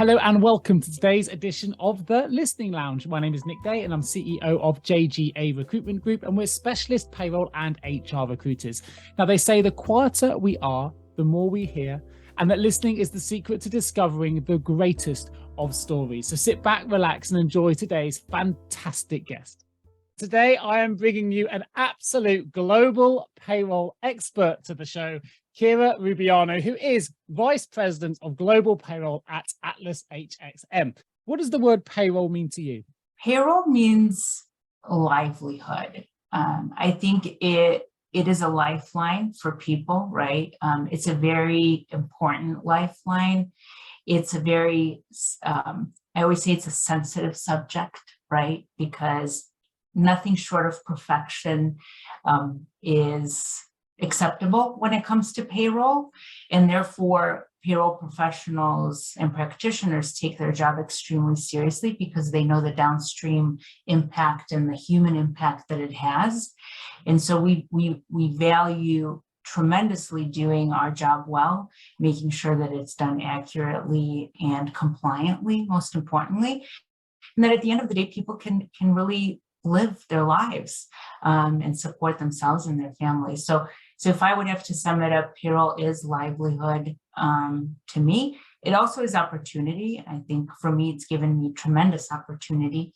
Hello and welcome to today's edition of the Listening Lounge. My name is Nick Day and I'm CEO of JGA Recruitment Group, and we're specialist payroll and HR recruiters. Now, they say the quieter we are, the more we hear, and that listening is the secret to discovering the greatest of stories. So sit back, relax, and enjoy today's fantastic guest. Today, I am bringing you an absolute global payroll expert to the show, Rubiano, who is Vice President of Global Payroll at Atlas HXM. What does the word payroll mean to you? Payroll means livelihood. I think it is a lifeline for people, right? It's a very important lifeline. It's a very, I always say it's a sensitive subject, right? Because nothing short of perfection is acceptable when it comes to payroll, and therefore payroll professionals and practitioners take their job extremely seriously because they know the downstream impact and the human impact that it has. And so we value tremendously doing our job well, making sure that it's done accurately and compliantly, most importantly, and that at the end of the day, people can really live their lives and support themselves and their families. So if I would have to sum it up, payroll is livelihood to me. It also is opportunity. I think for me, it's given me tremendous opportunity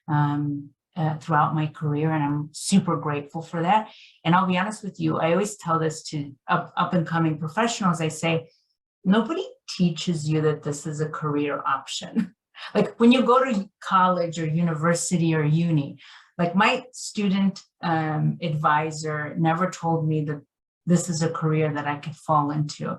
throughout my career, and I'm super grateful for that. And I'll be honest with you, I always tell this to up and coming professionals. I say, nobody teaches you that this is a career option. Like when you go to college or university or uni, like my student advisor never told me that this is a career that I could fall into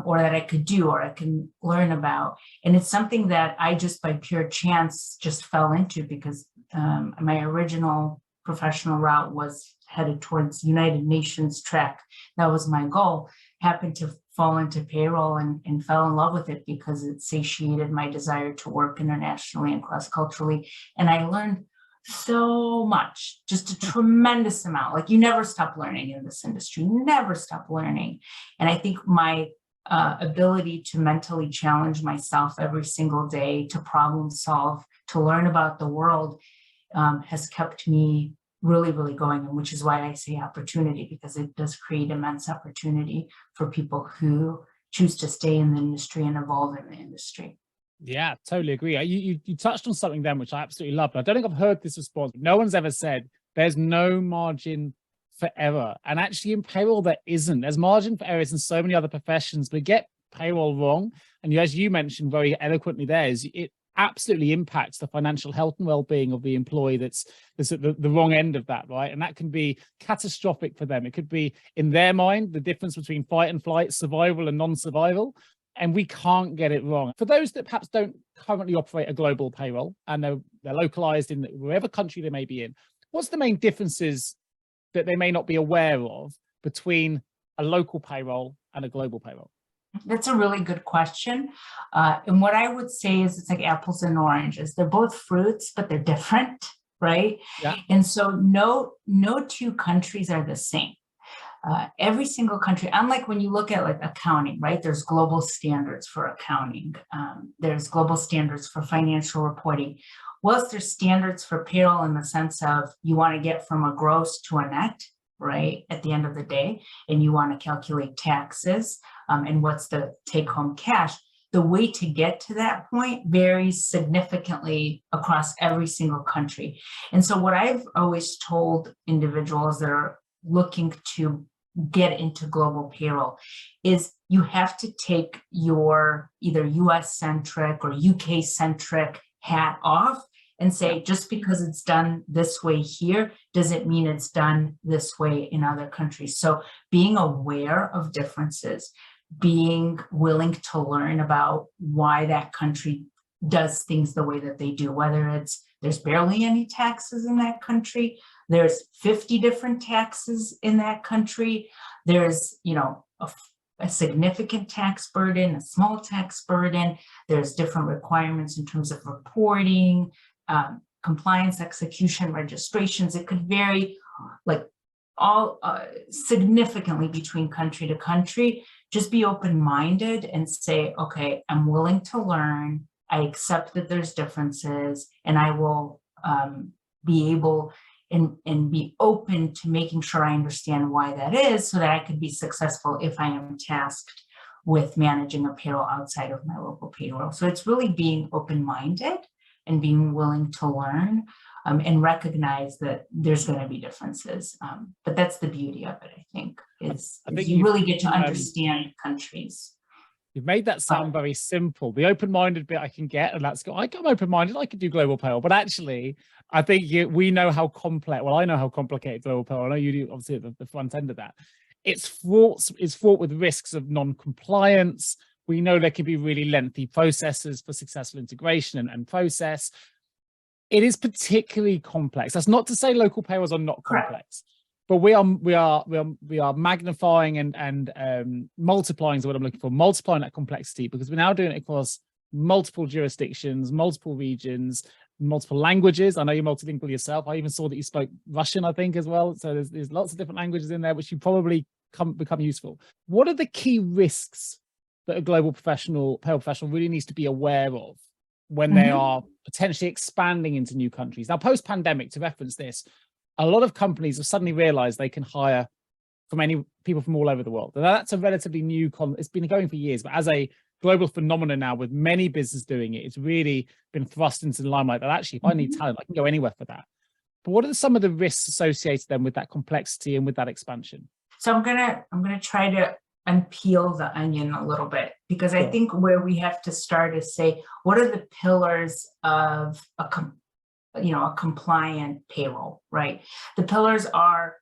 or that I could do or I can learn about. And it's something that I just by pure chance just fell into because my original professional route was headed towards United Nations track. That was my goal. Happened to fall into payroll and fell in love with it because it satiated my desire to work internationally and cross-culturally. And I learned so much, just a tremendous amount. Like you never stop learning in this industry, never stop learning. And I think my ability to mentally challenge myself every single day, to problem solve, to learn about the world has kept me really, really going, and which is why I say opportunity, because it does create immense opportunity for people who choose to stay in the industry and evolve in the industry. Yeah, totally agree. You touched on something then, which I absolutely love. I don't think I've heard this response. No one's ever said there's no margin for error. And actually in payroll, there isn't. There's margin for errors in so many other professions, but get payroll wrong. And as you mentioned very eloquently there, is it absolutely impacts the financial health and well-being of the employee that's at the wrong end of that, right? And that can be catastrophic for them. It could be, in their mind, the difference between fight and flight, survival and non-survival. And we can't get it wrong. For those that perhaps don't currently operate a global payroll and they're localized in wherever country they may be in, what's the main differences that they may not be aware of between a local payroll and a global payroll? That's a really good question. And what I would say is it's like apples and oranges. They're both fruits, but they're different, right? Yeah. And so no two countries are the same. Every single country, unlike when you look at like accounting, right? There's global standards for accounting. There's global standards for financial reporting. Whilst there's standards for payroll in the sense of you want to get from a gross to a net, right, at the end of the day, and you want to calculate taxes and what's the take-home cash, the way to get to that point varies significantly across every single country. And so what I've always told individuals that are looking to get into global payroll is you have to take your either US centric or UK centric hat off and say, just because it's done this way here, doesn't mean it's done this way in other countries. So being aware of differences, being willing to learn about why that country does things the way that they do, whether it's there's barely any taxes in that country, there's 50 different taxes in that country, there's, a significant tax burden, a small tax burden, there's different requirements in terms of reporting, compliance, execution, registrations. It could vary like all significantly between country to country. Just be open-minded and say, okay, I'm willing to learn. I accept that there's differences, and I will be able and be open to making sure I understand why that is, so that I could be successful if I am tasked with managing a payroll outside of my local payroll. So it's really being open-minded and being willing to learn, and recognize that there's going to be differences. But that's the beauty of it, I think, is you really get to understand countries. You've made that sound very simple. The open-minded bit I can get, and that's good. I'm open-minded. I could do global payroll, but actually, I think we know how complex. Well, I know how complicated global payroll. I know you do, obviously, at the front end of that. It's fraught with risks of non-compliance. We know there can be really lengthy processes for successful integration and process. It is particularly complex. That's not to say local payrolls are not complex. But we are magnifying and multiplying is what I'm looking for, multiplying that complexity, because we're now doing it across multiple jurisdictions, multiple regions, multiple languages. I know you're multilingual yourself. I even saw that you spoke Russian, I think, as well. So there's lots of different languages in there, which you probably become useful. What are the key risks that a global payroll professional really needs to be aware of when they are potentially expanding into new countries? Now, post-pandemic, to reference this, a lot of companies have suddenly realized they can hire from people from all over the world. And that's a relatively new it's been going for years, but as a global phenomenon now, with many businesses doing it, it's really been thrust into the limelight that actually, if I need talent, I can go anywhere for that. But what are some of the risks associated then with that complexity and with that expansion? So I'm gonna try to unpeel the onion a little bit, because I think where we have to start is say, what are the pillars of a compliant payroll, right? The pillars are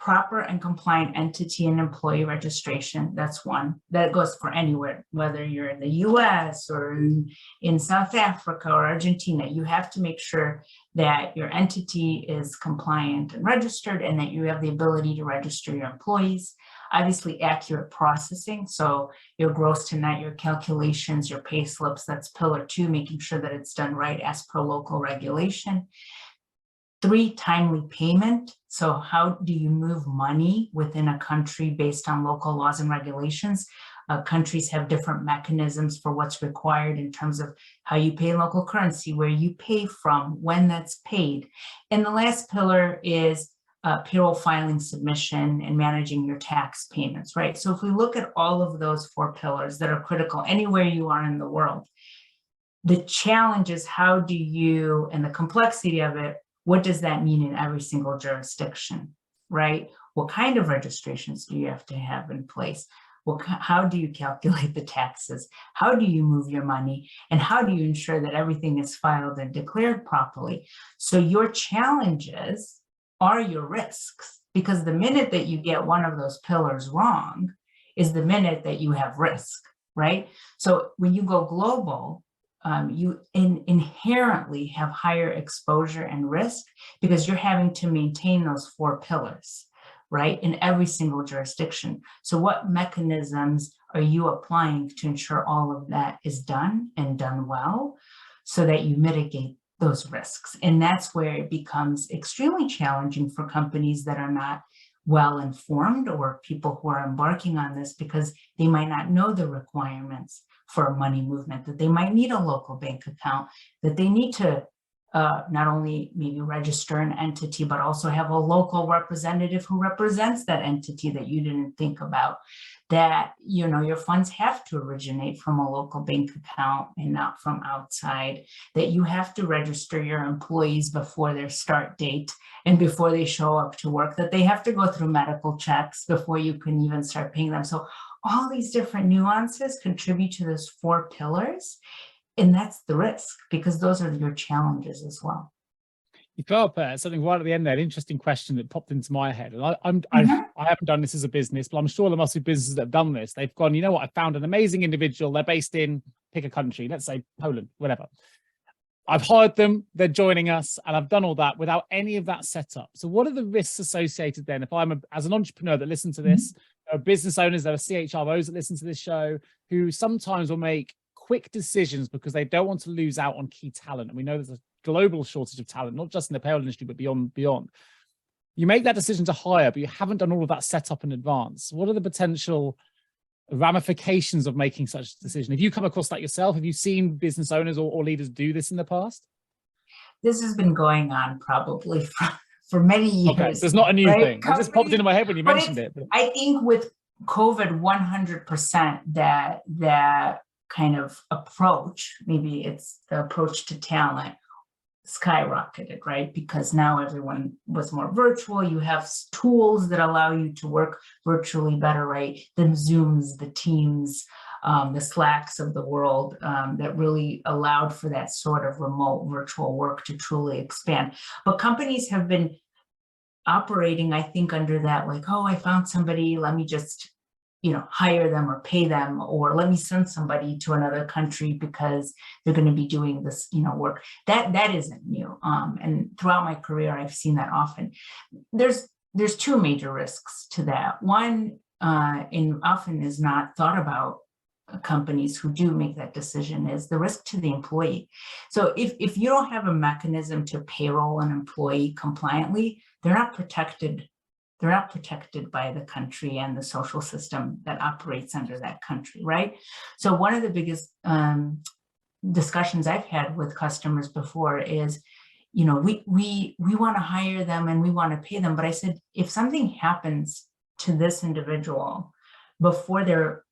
proper and compliant entity and employee registration. That's one. That goes for anywhere, whether you're in the US or in South Africa or Argentina. You have to make sure that your entity is compliant and registered, and that you have the ability to register your employees. Obviously, accurate processing. So your gross to net, your calculations, your pay slips, that's pillar 2, making sure that it's done right as per local regulation. 3, timely payment. So how do you move money within a country based on local laws and regulations? Countries have different mechanisms for what's required in terms of how you pay in local currency, where you pay from, when that's paid. And the last pillar is payroll filing submission and managing your tax payments, right? So if we look at all of those 4 pillars that are critical anywhere you are in the world, the challenge is how do you, and the complexity of it, what does that mean in every single jurisdiction, right? What kind of registrations do you have to have in place? How do you calculate the taxes? How do you move your money? And how do you ensure that everything is filed and declared properly? So your challenges are your risks, because the minute that you get one of those pillars wrong is the minute that you have risk, right? So when you go global, you inherently have higher exposure and risk, because you're having to maintain those 4 pillars, right, in every single jurisdiction. So what mechanisms are you applying to ensure all of that is done and done well, so that you mitigate those risks? And that's where it becomes extremely challenging for companies that are not well informed, or people who are embarking on this, because they might not know the requirements for money movement, that they might need a local bank account, that they need to not only maybe register an entity, but also have a local representative who represents that entity that you didn't think about, that, you know, your funds have to originate from a local bank account and not from outside, that you have to register your employees before their start date and before they show up to work, that they have to go through medical checks before you can even start paying them. So all these different nuances contribute to those 4 pillars. And that's the risk, because those are your challenges as well. You throw up something right at the end there, an interesting question that popped into my head. And I haven't done this as a business, but I'm sure there must be businesses that have done this. They've gone, you know what, I found an amazing individual. They're based in, pick a country, let's say Poland, whatever. I've hired them, they're joining us, and I've done all that without any of that set up. So what are the risks associated then? If as an entrepreneur that listens to this, there are business owners, there are CHROs that listen to this show, who sometimes will make quick decisions because they don't want to lose out on key talent. And we know there's a global shortage of talent, not just in the payroll industry, but beyond. You make that decision to hire, but you haven't done all of that setup in advance. What are the potential ramifications of making such a decision? Have you come across that yourself? Have you seen business owners or leaders do this in the past? This has been going on probably for many years. Okay, so it's not a new thing. It just popped into my head when you mentioned it. I think with COVID, 100% that kind of approach, maybe it's the approach to talent, skyrocketed, right? Because now everyone was more virtual. You have tools that allow you to work virtually better, right? The Zooms, the Teams, the Slacks of the world that really allowed for that sort of remote virtual work to truly expand. But companies have been operating, I think, under that, like, oh, I found somebody, let me just, hire them or pay them, or let me send somebody to another country because they're going to be doing this, work. That isn't new. And throughout my career, I've seen that often. There's two major risks to that. One, and often is not thought about, companies who do make that decision, is the risk to the employee. So if you don't have a mechanism to payroll an employee compliantly, they're not protected. They're not protected by the country and the social system that operates under that country, right? So one of the biggest discussions I've had with customers before is, we want to hire them and we want to pay them. But I said, if something happens to this individual before they're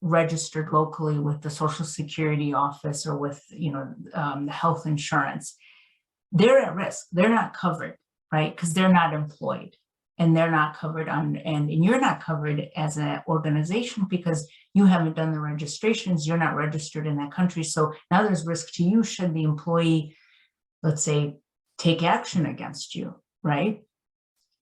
registered locally with the Social Security office or with, the health insurance, they're at risk. They're not covered, right? Because they're not employed. And they're not covered and you're not covered as an organization because you haven't done the registrations, you're not registered in that country. So now there's risk to you should the employee, let's say, take action against you, right?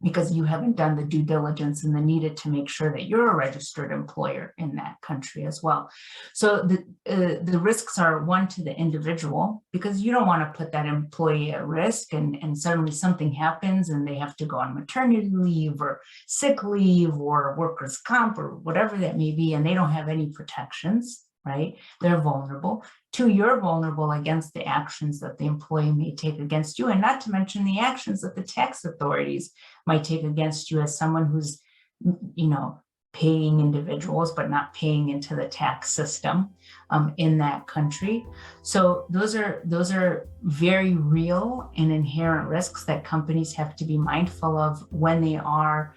Because you haven't done the due diligence and the needed to make sure that you're a registered employer in that country as well. So the risks are, one, to the individual, because you don't want to put that employee at risk and suddenly something happens and they have to go on maternity leave or sick leave or workers' comp or whatever that may be, and they don't have any protections, right? They're vulnerable. Two, you're vulnerable against the actions that the employee may take against you, and not to mention the actions that the tax authorities might take against you as someone who's, paying individuals but not paying into the tax system in that country. So those are very real and inherent risks that companies have to be mindful of when they are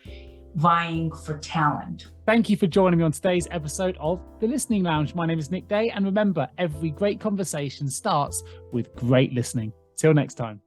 vying for talent. Thank you for joining me on today's episode of The Listening Lounge. My name is Nick Day, and remember, every great conversation starts with great listening. Till next time.